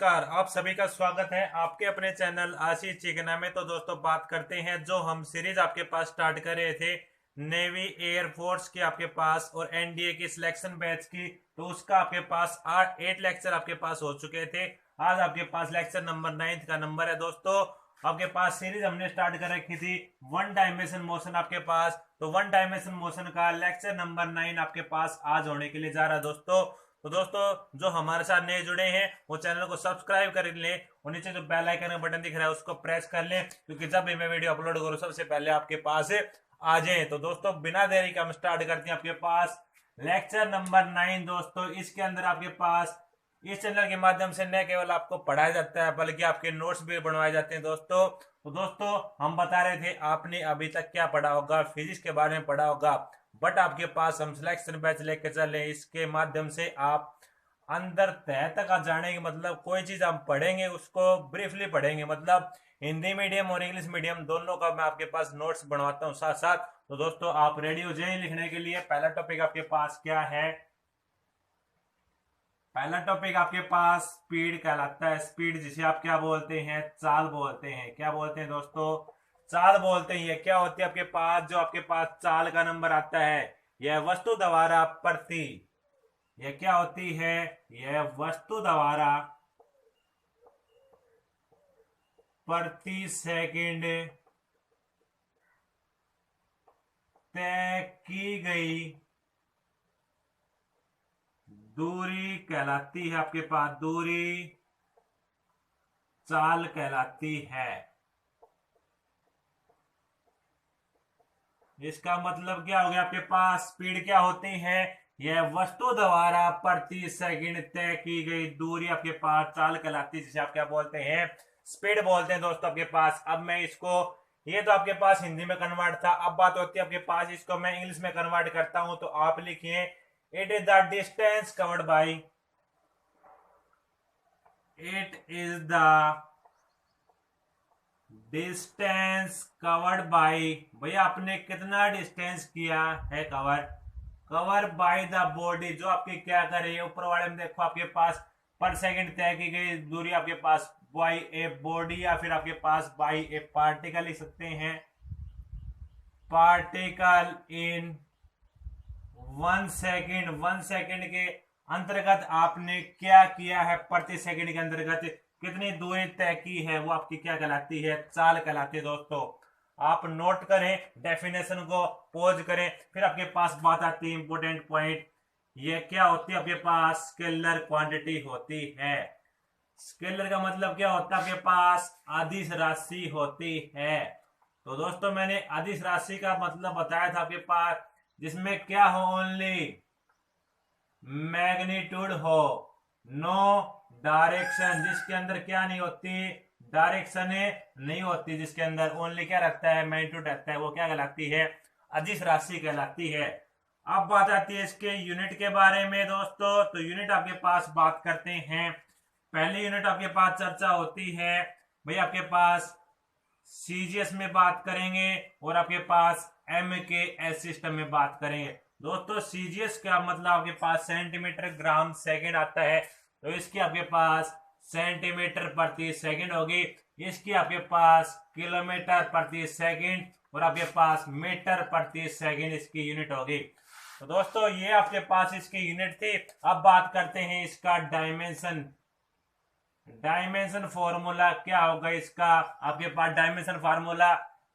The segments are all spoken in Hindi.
नमस्कार, आप सभी का स्वागत है आपके अपने चैनल आशीष चिकना में। तो दोस्तों बात करते हैं जो हम सीरीज आपके पास स्टार्ट कर रहे थे नेवी एयरफोर्स की आपके पास और एनडीए की सिलेक्शन बैच की, तो उसका आपके पास 8 लेक्चर आपके पास हो चुके थे। आज आपके पास लेक्चर नंबर 9 का नंबर है दोस्तों। आपके पास सीरीज हमने स्टार्ट कर रखी थी वन डायमेंशन मोशन आपके पास, तो वन डायमेंशन मोशन का लेक्चर नंबर 9 आपके पास आज होने के लिए जा रहा है दोस्तों। तो दोस्तों जो हमारे साथ नए जुड़े हैं वो चैनल को सब्सक्राइब कर ले और नीचे जो बेल आइकन का बटन दिख रहा है उसको प्रेस कर ले, क्योंकि जब भी मैं वीडियो अपलोड करूँ सबसे पहले आपके पास आ जाए। तो दोस्तों बिना देरी का हम स्टार्ट करते हैं आपके पास लेक्चर नंबर 9 दोस्तों। इसके अंदर आपके पास इस चैनल के माध्यम से न केवल आपको पढ़ाया जाता है बल्कि आपके नोट्स भी बनवाए जाते हैं दोस्तों। तो दोस्तों हम बता रहे थे आपने अभी तक क्या पढ़ा होगा, फिजिक्स के बारे में पढ़ा होगा, बट आपके पास हम सिलेक्शन बैच लेके चले। इसके माध्यम से आप अंदर तह तक आ जाने की, मतलब कोई चीज हम पढ़ेंगे उसको ब्रीफली पढ़ेंगे, मतलब हिंदी मीडियम और इंग्लिश मीडियम दोनों का मैं आपके पास नोट्स बनवाता हूँ साथ साथ। तो दोस्तों आप रेडी हो जाए लिखने के लिए। पहला टॉपिक आपके पास क्या है? पहला टॉपिक आपके पास स्पीड कहलाता है। स्पीड जिसे आप क्या बोलते हैं? चाल बोलते हैं। क्या बोलते हैं दोस्तों? चाल बोलते हैं। ये क्या होती है आपके पास? जो आपके पास चाल का नंबर आता है यह वस्तु द्वारा प्रति, यह क्या होती है? यह वस्तु द्वारा प्रति सेकंड तय की गई दूरी कहलाती है। आपके पास दूरी चाल कहलाती है। इसका मतलब क्या हो गया? आपके पास स्पीड क्या होती है? यह वस्तु द्वारा प्रति सेकंड तय की गई दूरी आपके पास चाल कहलाती है, जिसे आप क्या बोलते हैं? स्पीड बोलते हैं दोस्तों आपके पास। अब मैं इसको, ये तो आपके पास हिंदी में कन्वर्ट था, अब बात होती है आपके पास इसको मैं इंग्लिश में कन्वर्ट करता हूं। तो आप लिखिए it is the distance covered by, it is the distance covered by. भैया आपने कितना डिस्टेंस किया है cover? Cover by the body, जो आपकी क्या कर रही है ऊपर वाले में देखो आपके पास पर सेकंड तय की गई दूरी आपके पास बाय ए बॉडी, या फिर आपके पास बाय ए पार्टिकल लिख सकते हैं। Particle in 1 second. 1 सेकंड के अंतर्गत आपने क्या किया है? प्रति सेकंड के अंतर्गत कितनी दूरी तय की है वो आपकी क्या कहलाती है? चाल कहलाती है दोस्तों। आप नोट करें, डेफिनेशन को पोज करें, फिर आपके पास बात आती है इंपोर्टेंट पॉइंट। ये क्या होती है? आपके पास स्केलर क्वांटिटी होती है। स्केलर का मतलब क्या होता है? आपके पास अदिश राशि होती है। तो दोस्तों मैंने अदिश राशि का मतलब बताया था आपके पास, जिसमें क्या हो? ओनली मैग्नीट्यूड हो, नो डायरेक्शन। जिसके अंदर क्या नहीं होती? डायरेक्शन नहीं होती, जिसके अंदर ओनली क्या रखता है? मैग्नीट्यूड रखता है। वो क्या कहलाती है? अदिश राशि कहलाती है। अब बात आती है इसके यूनिट के बारे में दोस्तों। तो यूनिट आपके पास बात करते हैं। पहली यूनिट आपके पास चर्चा होती है भाई आपके पास सीजीएस में बात करेंगे और आपके पास एम के एस सिस्टम में बात करेंगे दोस्तों। सीजीएस का मतलब आपके पास सेंटीमीटर ग्राम सेकंड आता है, तो इसकी आपके पास सेंटीमीटर प्रति सेकंड होगी। इसकी आपके पास किलोमीटर प्रति सेकंड और आपके पास मीटर प्रति सेकंड इसकी यूनिट होगी। तो दोस्तों ये आपके पास इसकी यूनिट थी। अब बात करते हैं इसका डायमेंशन। डायमेंशन फॉर्मूला क्या होगा इसका? आपके पास डायमेंशन फॉर्मूला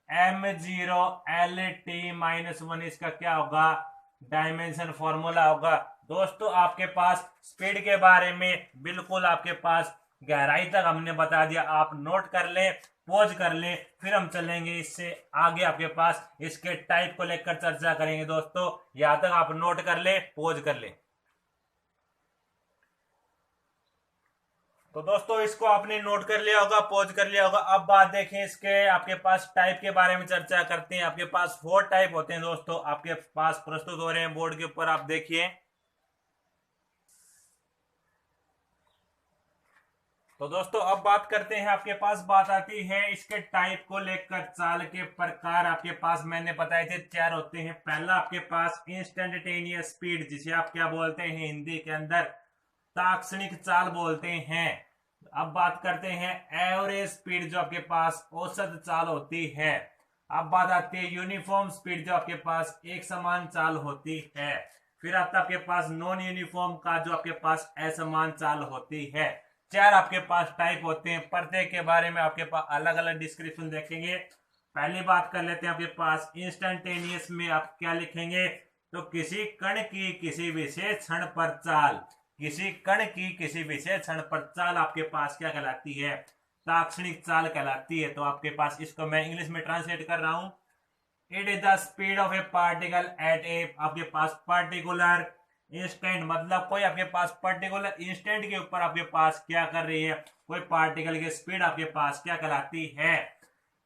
m0 LT-1 इसका क्या होगा? डायमेंशन फॉर्मूला होगा। दोस्तों आपके पास स्पीड के बारे में बिल्कुल आपके पास गहराई तक हमने बता दिया। आप नोट कर लें, पोज कर लें, फिर हम चलेंगे इससे आगे। आपके पास इसके टाइप को लेकर चर्चा करेंगे दोस्तों। यहां तक आप नोट कर लें, पोज कर लें। तो दोस्तों इसको आपने नोट कर लिया होगा, पॉज कर लिया होगा। अब बात देखें इसके आपके पास टाइप के बारे में चर्चा करते हैं। आपके पास 4 टाइप होते हैं दोस्तों, आपके पास प्रस्तुत हो रहे हैं बोर्ड के ऊपर, आप देखिए। तो दोस्तों अब बात करते हैं, आपके पास बात आती है इसके टाइप को लेकर। चाल के प्रकार आपके पास मैंने बताए थे 4 होते हैं। पहला आपके पास इंस्टेंटेनियस स्पीड, जिसे आप क्या बोलते हैं हिंदी के अंदर? तात्क्षणिक चाल बोलते हैं। अब बात करते हैं एवरेज स्पीड जो आपके पास औसत चाल होती है। अब बात आती है यूनिफॉर्म स्पीड जो आपके पास एक समान चाल होती है। फिर आता है आपके पास नॉन यूनिफॉर्म का जो आपके पास असमान चाल होती है। चार आपके पास टाइप होते हैं, प्रत्येक के बारे में आपके पास अलग अलग डिस्क्रिप्शन देखेंगे। पहली बात कर लेते हैं आपके पास इंस्टेंटेनियस में आप क्या लिखेंगे, तो किसी कण की किसी विशेष क्षण पर चाल, किसी कण की किसी विशेष क्षण पर चाल आपके पास क्या कहलाती है, ताक्षणिक चाल कहलाती है। तो आपके पास इसको मैं इंग्लिश में ट्रांसलेट कर रहा हूं, it is the speed of a particle at a, आपके पास पर्टिकुलर इंस्टेंट, मतलब कोई आपके पास पर्टिकुलर इंस्टेंट के ऊपर आपके पास क्या कर रही है, कोई पार्टिकल की स्पीड आपके पास क्या कहलाती है,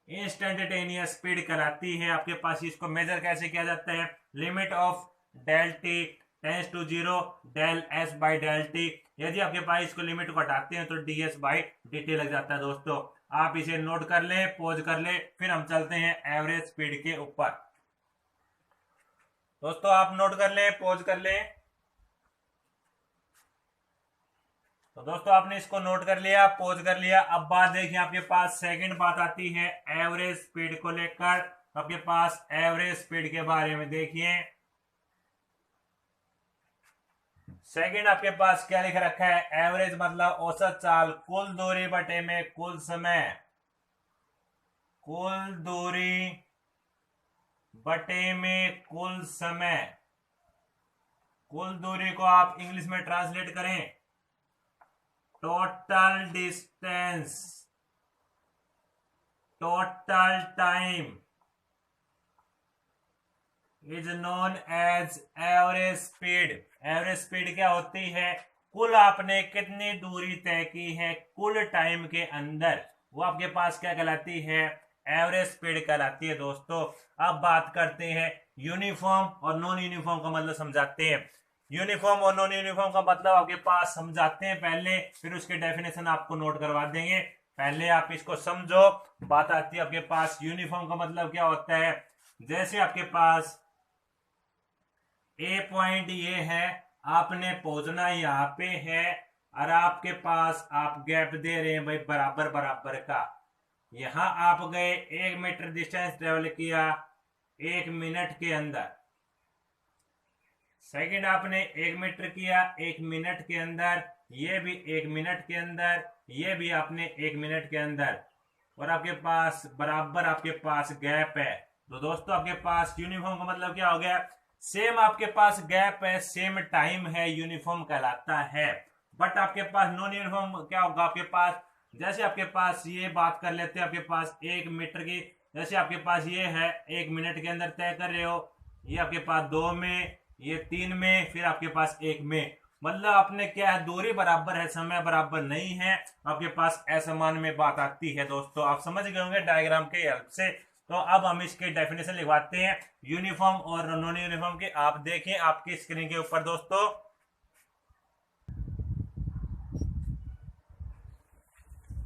इंस्टेंटेनियस स्पीड कहलाती है। आपके पास इसको मेजर कैसे किया जाता है, limit of del T tends to 0 del S by del T. यदि आपके पास इसको लिमिट को हटाते हैं तो D S by D T लग जाता है। दोस्तों आप इसे नोट कर ले, पॉज कर ले, फिर हम चलते हैं एवरेज स्पीड के ऊपर। दोस्तों आप नोट कर ले, पॉज कर ले। तो दोस्तों आपने इसको नोट कर लिया, पॉज कर लिया। अब बात देखिए आपके पास सेकंड बात आती है एवरेज स्पीड को लेकर। तो आपके पास एवरेज स्पीड के बारे में देखिए, सेकंड आपके पास क्या लिख रखा है, एवरेज मतलब औसत चाल, कुल दूरी बटे में कुल समय, कुल दूरी बटे में कुल समय। कुल दूरी को आप इंग्लिश में ट्रांसलेट करें, total distance, total time is known as average speed. Average speed क्या होती है, कुल आपने कितनी दूरी तय की है कुल टाइम के अंदर, वो आपके पास क्या कहलाती है, एवरेज स्पीड कहलाती है। दोस्तों अब बात करते हैं यूनिफॉर्म और नॉन यूनिफॉर्म का मतलब समझाते हैं। यूनिफॉर्म और नॉन यूनिफॉर्म का मतलब आपके पास समझाते हैं पहले, फिर उसके डेफिनेशन आपको नोट करवा देंगे। पहले आप इसको समझो। बात आती है आपके पास यूनिफॉर्म का मतलब क्या होता है, जैसे आपके पास ए पॉइंट ये है, आपने पहुंचना यहाँ पे है, और आपके पास आप गैप दे रहे हैं भाई बराबर बराबर का। यहां आप गए 1 मीटर डिस्टेंस ट्रेवल किया 1 मिनट के अंदर, सेकंड आपने 1 मीटर किया 1 मिनट के अंदर, ये भी 1 मिनट के अंदर, ये भी आपने 1 मिनट के अंदर, और आपके पास बराबर आपके पास गैप है। तो दोस्तों आपके पास यूनिफॉर्म का मतलब क्या हो गया, सेम आपके पास गैप है, सेम टाइम है, यूनिफॉर्म कहलाता है। बट आपके पास नॉन यूनिफॉर्म क्या होगा, आपके पास जैसे आपके पास ये बात कर लेते हैं, आपके पास 1 मीटर की, जैसे आपके पास ये है 1 मिनट के अंदर तय कर रहे हो, ये आपके पास 2 में, ये 3 में, फिर आपके पास 1 में, मतलब आपने क्या है, दूरी बराबर है, समय बराबर नहीं है, आपके पास असमान में बात आती है। दोस्तों आप समझ गए होंगे डायग्राम के हेल्प से। तो अब हम इसके डेफिनेशन लिखवाते हैं यूनिफॉर्म और नॉन यूनिफॉर्म के। आप देखें आपकी स्क्रीन के ऊपर दोस्तों।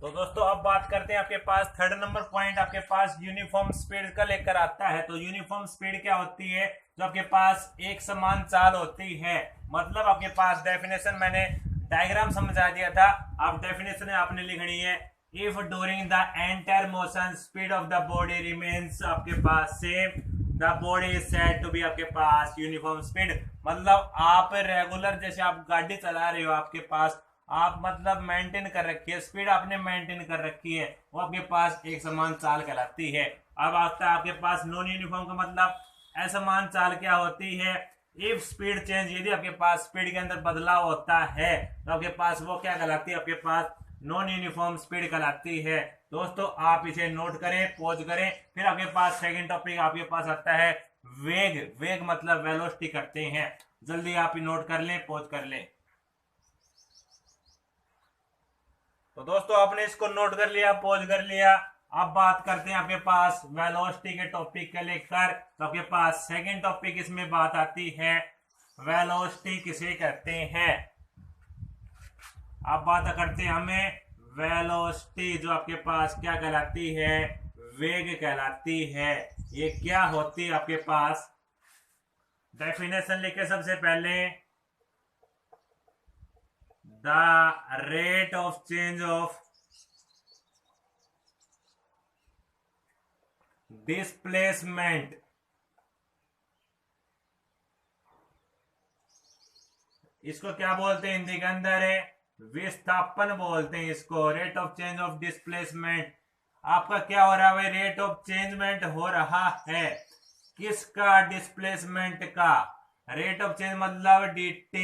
तो दोस्तों अब बात करते हैं आपके पास थर्ड नंबर पॉइंट, आपके पास यूनिफॉर्म स्पीड का लेकर आता है। तो यूनिफॉर्म स्पीड क्या होती है, जो आपके पास एक समान चाल होती है। मतलब आपके पास डेफिनेशन मैंने डायग्राम समझा दिया था, आप डेफिनेशन आपने लिखनी है, if during the entire motion speed of the body remains आपके पास same, the body is said to be आपके पास यूनिफॉर्म स्पीड। मतलब आप रेगुलर जैसे आप गाड़ी चला रहे हो, आपके पास आप मतलब मेंटेन कर रखी है, स्पीड आपने मेंटेन कर रखी है, वो आपके पास एक समान चाल कहलाती है। अब आता है आपके पास नॉन यूनिफॉर्म का मतलब, असमान चाल क्या होती है, इफ स्पीड चेंज, यदि आपके पास स्पीड के अंदर बदलाव होता है तो आपके पास वो क्या कहलाती है, आपके पास नॉन यूनिफॉर्म स्पीड कहलाती है। दोस्तों आप इसे नोट करें, पॉज करें। फिर आपके पास सेकंड टॉपिक आपके पास आता है वेग। वेग मतलब वेलोसिटी करते हैं, जल्दी आप नोट कर लें, पॉज कर लें। तो दोस्तों आपने इसको नोट कर लिया, पॉज कर लिया। अब बात करते हैं आपके पास वेलोसिटी के टॉपिक के लेकर। तो आपके पास सेकंड टॉपिक इसमें बात आती है वेलोसिटी किसे कहते हैं। अब बात करते हैं हमें वेलोसिटी, जो आपके पास क्या कहलाती है, वेग कहलाती है। ये क्या होती है, आपके पास डेफिनेशन लिखे सबसे पहले, the rate of change of displacement इसको क्या बोलते हैं हिंदी के अंदर है विस्थापन बोलते हैं इसको, rate of change of displacement. आपका क्या हो रहा है भाई, रेट ऑफ चेंजमेंट हो रहा है किसका, डिस्प्लेसमेंट का। रेट ऑफ चेंज मतलब dt,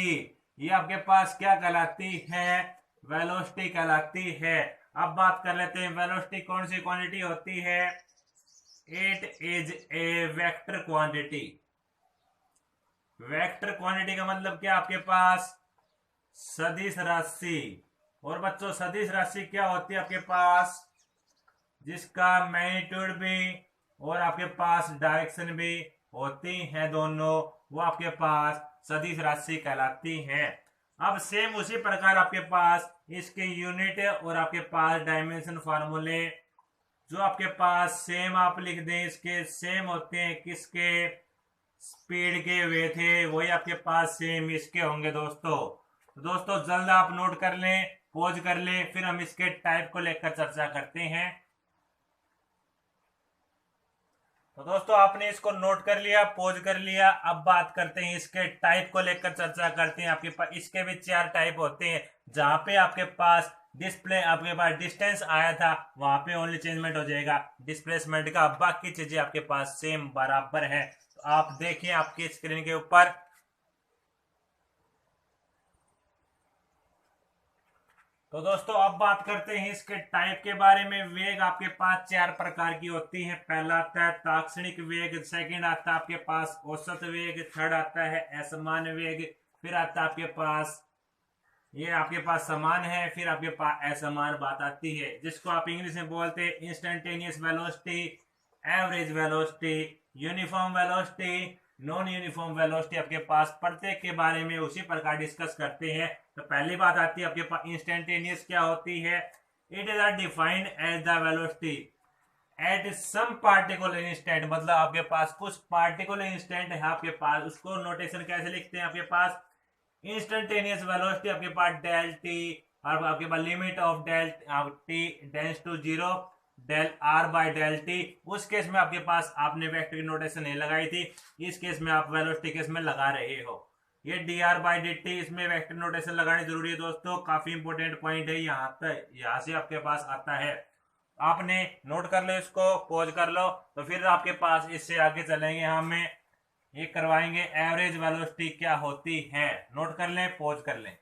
ये आपके पास क्या कहलाती है, वेलोसिटी कहलाती है। अब बात कर लेते हैं वेलोसिटी कौन सी क्वांटिटी होती है, it is a vector quantity. Vector quantity का मतलब क्या, आपके पास सदिश राशि। और बच्चों सदिश राशि क्या होती है आपके पास, जिसका मैग्नीट्यूड भी और आपके पास डायरेक्शन भी होती हैं दोनों, वो आपके पास सदिश राशि कहलाती हैं। अब सेम उसी प्रकार आपके पास इसके यूनिट और आपके पास डायमेंशन फार्मूले जो आपके पास सेम आप लिख दें, इसके सेम होते हैं किसके, स्पीड के वे थे, वही आपके पास सेम इसके होंगे दोस्तों जल्द आप नोट कर लें, पॉज कर लें, फिर हम इसके टाइप को लेकर चर्चा करते हैं। तो दोस्तों आपने इसको नोट कर लिया, पॉज कर लिया, अब बात करते हैं इसके टाइप को लेकर चर्चा करते हैं। आपके पास इसके भी 4 टाइप होते हैं। जहां पे आपके पास डिस्प्ले आपके पास डिस्टेंस आया था वहां पे ओनली चेंजमेंट हो जाएगा डिस्प्लेसमेंट का, बाकी चीजें आपके पास सेम बराबर है। तो आप देखिए आपकी स्क्रीन के ऊपर। तो दोस्तों अब बात करते हैं इसके टाइप के बारे में। वेग आपके पास 4 प्रकार की होती है। पहला आता है ताक्षणिक वेग, सेकंड आता है आपके पास औसत वेग, थर्ड आता है असमान वेग, फिर आता है आपके पास ये आपके पास समान है, फिर आपके पास असमान बात आती है, जिसको आप इंग्लिश में बोलते हैं instantaneous velocity, average velocity, uniform velocity, non uniform velocity. आपके पास प्रत्येक के बारे में उसी प्रकार डिस्कस करते हैं। तो पहली बात आती है आपके पास इंस्टेंटेनियस क्या होती है, it is defined as the velocity at some particular instant, मतलब आपके पास कुछ पार्टिकुलर इंस्टेंट है आपके पास, उसको नोटेशन कैसे लिखते हैं आपके पास इंस्टेंटेनियस वेलोसिटी आपके पास डेल टी, और आपके पास limit of del t tends to 0 del r by del t. उस केस में आपके पास आपने वेक्टर की नोटेशन नहीं लगाई थी, इस केस में आप वेलोसिटी केस में लगा रहे हो। ये D R by D T, इसमें वेक्टर नोटेशन लगानी जरूरी है दोस्तों, काफी इंपोर्टेंट पॉइंट है यहाँ तक, यहाँ से आपके पास आता है। आपने नोट कर लो इसको, पॉज कर लो, तो फिर आपके पास इससे आगे चलेंगे, हमें ये करवाएंगे एवरेज वेलोसिटी क्या होती है। नोट कर लें, पॉज कर लें।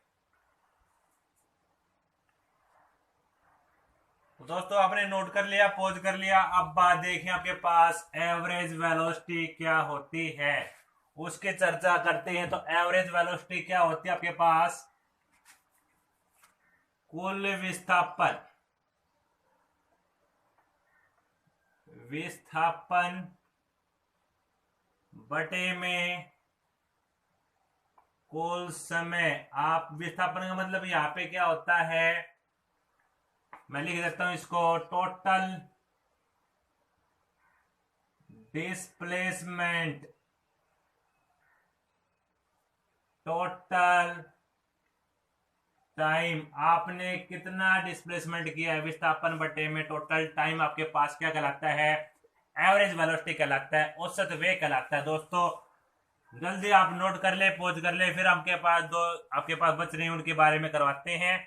तो दोस्तों आपने नोट कर लिया, पॉज कर लिया, अब बात देखें आपके पास एवरेज वेलोसिटी क्या होती है, उसकी चर्चा करते हैं। तो एवरेज वेलोसिटी क्या होती है आपके पास, कुल विस्थापन बटे में कुल समय। आप विस्थापन का मतलब यहाँ पे क्या होता है, मैं लिख देता हूं इसको, टोटल डिस्प्लेसमेंट, टोटल टाइम, आपने कितना डिस्प्लेसमेंट किया है, विस्थापन बटे में टोटल टाइम आपके पास क्या कहलाता है, एवरेज वेलोसिटी कहलाता है, औसत वेग कहलाता है। दोस्तों जल्दी आप नोट कर ले, पॉज कर ले, फिर आपके पास दो आपके पास बच रहे हैं उनके बारे में करवाते हैं।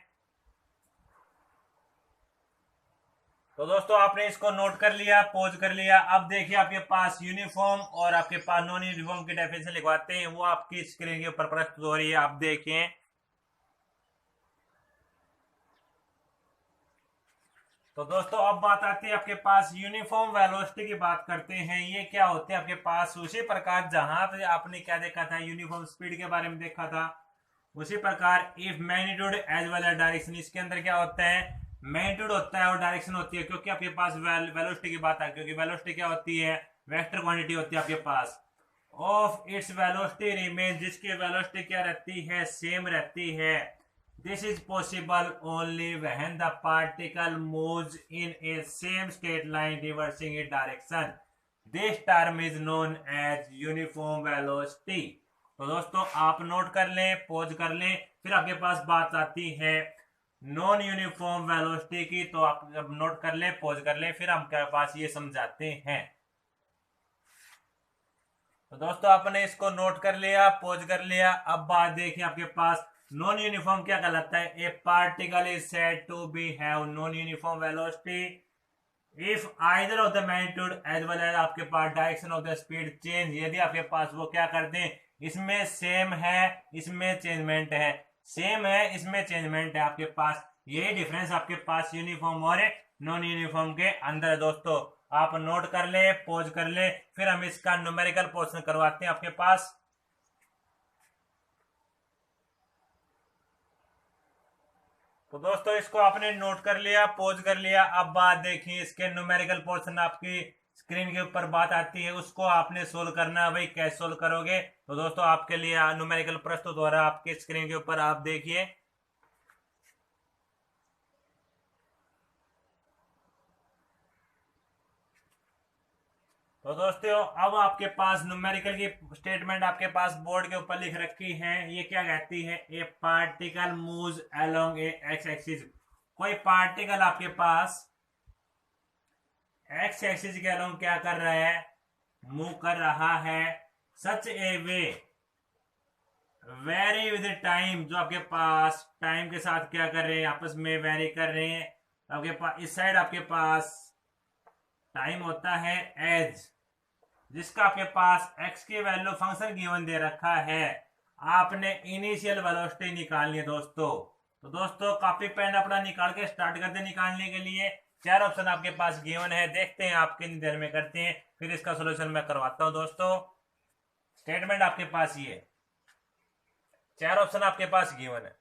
तो दोस्तों आपने इसको नोट कर लिया, पॉज कर लिया, अब देखिए आपके पास यूनिफॉर्म और आपके पास नॉन यूनिफॉर्म की डेफिनेशन लिखवाते हैं, वो आपकी स्क्रीन के ऊपर प्रस्तुत हो रही है, आप देखें। तो दोस्तों अब बात आती है आपके पास यूनिफॉर्म वेलोसिटी की बात करते हैं। ये क्या होते हैं आपके पास, उसी प्रकार जहां पे आपने क्या देखा था, यूनिफॉर्म स्पीड के बारे में देखा था, उसी प्रकार if magnitude as well as direction, इसके अंदर क्या होता है, मैग्नीट्यूड होता है और डायरेक्शन होती है, क्योंकि आपके पास वेलोसिटी की बात है, क्योंकि वेलोसिटी क्या होती है, वेक्टर क्वांटिटी होती है आपके पास, ऑफ इट्स वेलोसिटी रिमेन, जिसकी वेलोसिटी क्या रहती है, सेम रहती है। This is possible only when the particle moves in a same straight line reversing its direction. This term is known as uniform velocity. तो दोस्तों आप नोट कर लें, पॉज कर लें। फिर आपके पास बात आती है नॉन यूनिफॉर्म वेलोसिटी की, तो आप जब नोट कर लें, पॉज कर लें, फिर आपके पास ये समझाते हैं। तो दोस्तों आपने इसको नोट कर लिया, पॉज कर लिया। अब बात देखिए आपके पास नॉन यूनिफॉर्म क्या कहलाता है। A particle is said to be have non uniform velocity if either of the magnitude as well as आपके पास direction of the speed change, यदि आपके पास वो क्या कर दें, इसमें सेम है, इसमें चेंजमेंट है, सेम है, इसमें चेंजमेंट है आपके पास। यही डिफरेंस आपके पास यूनिफॉर्म और नॉन यूनिफॉर्म के अंदर है। दोस्तों आप नोट कर ले, पॉज कर ले, फिर हम इसका न्यूमेरिकल पोर्शन करवाते हैं आपके पास। तो दोस्तों इसको आपने नोट कर लिया, पॉज कर लिया। अब बात देखिए इसके न्यूमेरिकल पोर्शन, आपकी स्क्रीन के ऊपर बात आती है, उसको आपने सोल्व करना है। भाई कैसे सोल्व करोगे, तो दोस्तों आपके लिए न्यूमेरिकल प्रस्तुत हो रहा है आपके स्क्रीन के ऊपर, आप देखिए। तो दोस्तों अब आपके पास न्यूमेरिकल की स्टेटमेंट आपके पास बोर्ड के ऊपर लिख रखी है। ये क्या कहती है, a particle moves along A x axis. कोई पार्टिकल आपके पास एक्स एक्सिस के अलोंग क्या कर रहा है, मूव कर रहा है। सच ए वे वेरी विद टाइम, जो आपके पास टाइम के साथ क्या कर रहे हैं, आपस में वेरी कर रहे हैं। आपके पास इस साइड आपके पास टाइम होता है एज, जिसका आपके पास x की वैल्यू फंक्शन गिवन दे रखा है। आपने इनिशियल वेलोसिटी निकालनी है दोस्तों। तो दोस्तों कॉपी पेन अपना निकाल के स्टार्ट कर दे निकालने के लिए। 4 ऑप्शन आपके पास गिवन है, देखते हैं आप कितनी देर में करते हैं, फिर इसका सोल्यूशन मैं करवाता हूं। दोस्तों स्टेटमेंट आपके पास ये 4 ऑप्शन आपके पास गिवन है।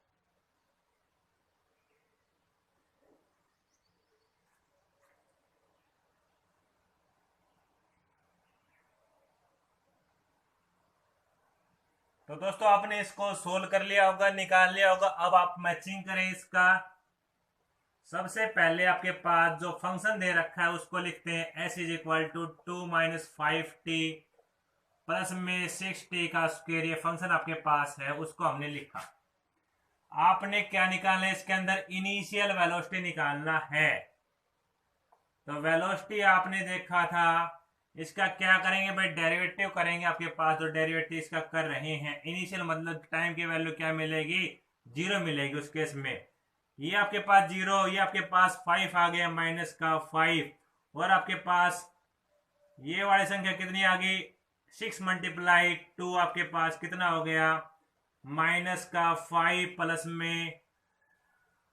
तो दोस्तों आपने इसको सोल्व कर लिया होगा, निकाल लिया होगा। अब आप मैचिंग करें इसका। सबसे पहले आपके पास जो फंक्शन दे रखा है उसको लिखते हैं s is equal to 2 - 5t plus में 6t का स्क्वायर। ये फंक्शन आपके पास है, उसको हमने लिखा। आपने क्या निकालना है, इसके अंदर इनिशियल वेलोसिटी निकालना है। तो वेलोसिटी आपने देखा था, इसका क्या करेंगे भाई, डेरिवेटिव करेंगे आपके पास। जो डेरिवेटिव इसका कर रहे हैं, इनिशियल मतलब टाइम की वैल्यू क्या मिलेगी, 0 मिलेगी उस केस में। ये आपके पास 0, ये आपके पास 5 आ गया, माइनस का 5, और आपके पास ये वाली संख्या कितनी आ गई, 6 × 2 आपके पास कितना हो गया, माइनस का 5 प्लस में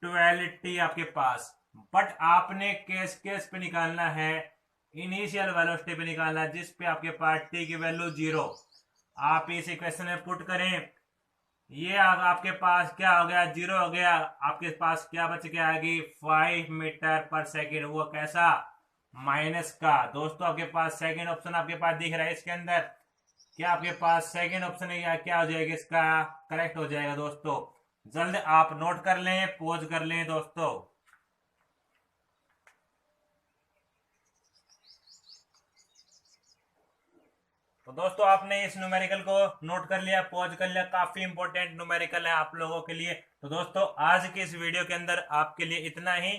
12t आपके पास। बट आपने केस केस पे निकालना है, इनिशियल वेलोसिटी पे निकालना है, जिस पे आपके पास t की वैल्यू 0। आप इस इक्वेशन में पुट करें, ये आपके पास क्या हो गया, 0 हो गया। आपके पास क्या बच गया, आएगी 5 मीटर पर सेकेंड। वो कैसा, माइनस का। दोस्तों आपके पास सेकेंड ऑप्शन आपके पास दिख रहा है, इसके अंदर क्या आपके पास सेकेंड ऑप्शन है, या क्या हो जाएगा, इसका करेक्ट हो जाएगा। दोस्तों जल्द आप नोट कर लें, पॉज कर लें दोस्तों। तो दोस्तों आपने इस न्यूमेरिकल को नोट कर लिया, पॉज कर लिया, काफी इंपॉर्टेंट न्यूमेरिकल है आप लोगों के लिए। तो दोस्तों आज की इस वीडियो के अंदर आपके लिए इतना ही।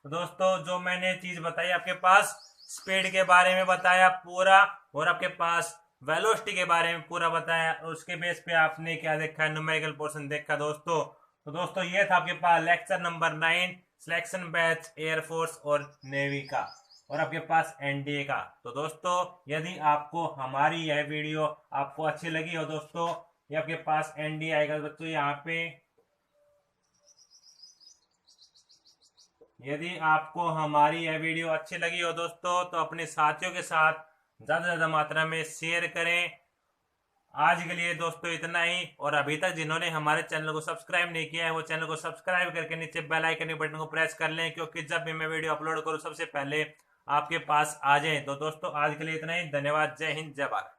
तो दोस्तों जो मैंने चीज बताई आपके पास, स्पीड के बारे में बताया पूरा, और आपके पास वेलोसिटी के बारे में पूरा बताया, और उसके बेस पे आपने क्या देखा, न्यूमेरिकल पोर्शन देखा दोस्तों। तो दोस्तों ये था आपके पास lecture number 9 selection batch air force और नेवी का, और आपके पास एनडीए का। तो दोस्तों यदि आपको हमारी यह वीडियो आपको अच्छी लगी हो दोस्तों, ये आपके पास एनडीए आएगा बच्चों यहाँ पे। यदि आपको हमारी यह वीडियो अच्छी लगी हो दोस्तों, तो अपने साथियों के साथ ज्यादा से ज्यादा मात्रा में शेयर करें। आज के लिए दोस्तों इतना ही, और अभी तक जिन्होंने हमारे चैनल को सब्सक्राइब नहीं किया है, वो चैनल को सब्सक्राइब करके नीचे बेल आइकन के बटन को प्रेस कर लें, क्योंकि जब भी मैं वीडियो अपलोड करूं सबसे पहले आपके पास आ जाए। तो दोस्तों आज के लिए इतना ही, धन्यवाद, जय हिंद, जय भारत।